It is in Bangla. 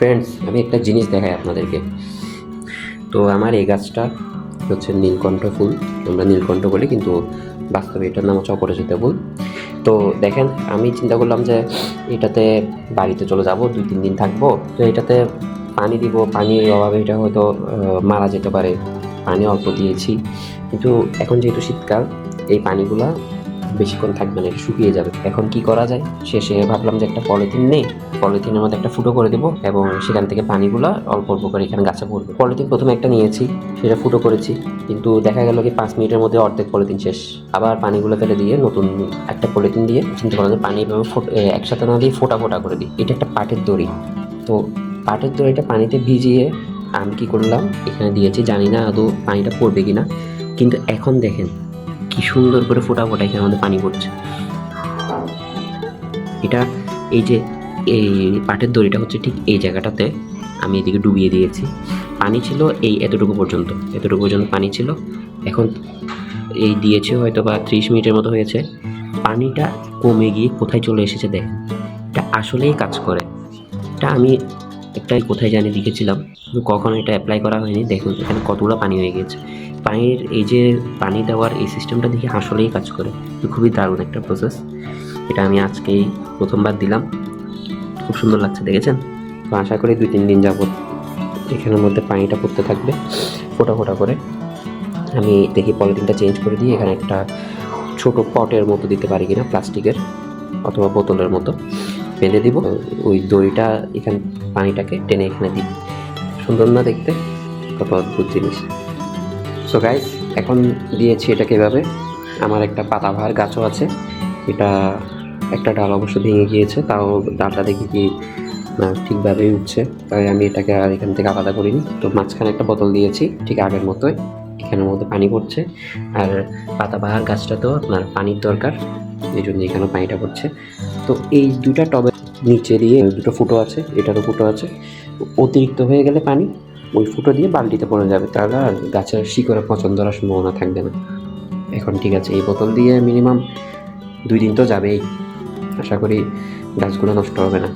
ফ্রেন্ডস, আমি একটা জিনিস দেখাই আপনাদেরকে। তো আমার এই গাছটা হচ্ছে নীলকণ্ঠ ফুল, আমরা নীলকণ্ঠ বলি, কিন্তু বাস্তবে এটার নাম হচ্ছে অপরাজিতা ফুল। তো দেখেন, আমি চিন্তা করলাম যে এটাতে বাড়িতে চলে যাব, 2-3 দিন থাকবো। তো এটাতে পানি দিব, পানির অভাবে এটা হয়তো মারা যেতে পারে। পানি অল্প দিয়েছি, কিন্তু এখন যেহেতু শীতকাল, এই পানিগুলা বেশিক্ষণ থাকবে না, এটা শুকিয়ে যাবে। এখন কি করা যায়? শেষে ভাবলাম যে একটা পলিথিন নেই, পলিথিনের মধ্যে একটা ফুটো করে দেবো এবং সেখান থেকে পানিগুলা অল্প অল্প করে এখানে গাছে পড়বে। পলিথিন প্রথমে একটা নিয়েছি, সেটা ফুটো করেছি, কিন্তু দেখা গেল কি 5 মিনিটের মধ্যে অর্ধেক পলিথিন শেষ। আবার পানিগুলো ফেলে দিয়ে নতুন একটা পলিথিন দিয়ে চিন্তা করলাম যে পানি এভাবে একসাথে না দিয়ে ফোটা ফোটা করে দিই। এটা একটা পাটের দড়ি। তো পাটের দড়িটা পানিতে ভিজিয়ে আমি কি করলাম, এখানে দিয়েছি। জানি না আদৌ পানিটা পড়বে কিনা, কিন্তু এখন দেখেন কি সুন্দর করে ফোটা ফোটা এখানে আমাদের পানি পড়ছে। এটা এই যে এই পাটের দড়িটা হচ্ছে ঠিক এই জায়গাটাতে আমি এদিকে ডুবিয়ে দিয়েছি। পানি ছিল এই এতটুকু পর্যন্ত পানি ছিল। এখন এই দিয়েছে হয়তো বা 30 মিনিটের মতো হয়েছে। পানিটা কমে গিয়ে কোথায় চলে এসেছে দেখেন। এটা আসলেই কাজ করে। এটা আমি একটা কোথায় জানি লিখেছিলাম, কিন্তু কখনো এটা অ্যাপ্লাই করা হয়নি। দেখুন এখানে কতগুলো পানি হয়ে গেছে। পানির এই যে পানি দেওয়ার এই সিস্টেমটা দেখে আসলেই কাজ করে। খুবই দারুণ একটা প্রসেস। এটা আমি আজকেই প্রথমবার দিলাম, খুব সুন্দর লাগছে, দেখেছেন? তো আশা করি 2-3 দিন যাবত এখানের মধ্যে পানিটা পড়তে থাকবে ফোঁটা ফোঁটা করে। আমি দেখি পলিথিনটা চেঞ্জ করে দিয়ে এখানে একটা ছোট পটের মতো দিতে পারি কিনা, প্লাস্টিকের অথবা বোতলের মতো বেঁধে দিব। ওই দড়িটা এখানে পানিটাকে টেনে এখানে দিই। সুন্দর না দেখতে? কত অদ্ভুত জিনিস। সো গাইস, এখন দিয়েছি এটাকে এভাবে। আমার একটা পাতাবাহার গাছও আছে, এটা একটা ডাল অবশ্য ভেঙে গিয়েছে, তাও ডালটা দেখি কি ঠিকভাবেই উঠছে, তাই আমি এটাকে আর এখান থেকে আলাদা করিনি। তো মাঝখানে একটা বোতল দিয়েছি ঠিক আগের মতোই, এখানের মধ্যে পানি পড়ছে। আর পাতাবাহার গাছটা তো আপনার পানির দরকার, এই জন্য এখানে পানিটা পড়ছে। তো এই দুইটা টবের নিচে দিয়ে দুটো ফুটো আছে, এটারও ফুটো আছে। অতিরিক্ত হয়ে গেলে পানি ওই ফুটো দিয়ে বালতিতে পড়ে যাবে, তাহলে আর গাছের শিকড়ে পচন ধরার সম্ভাবনা থাকবে না। এখন ঠিক আছে, এই বোতল দিয়ে মিনিমাম 2 দিন তো যাবেই। আশা করি গাছগুলো নষ্ট হবে না।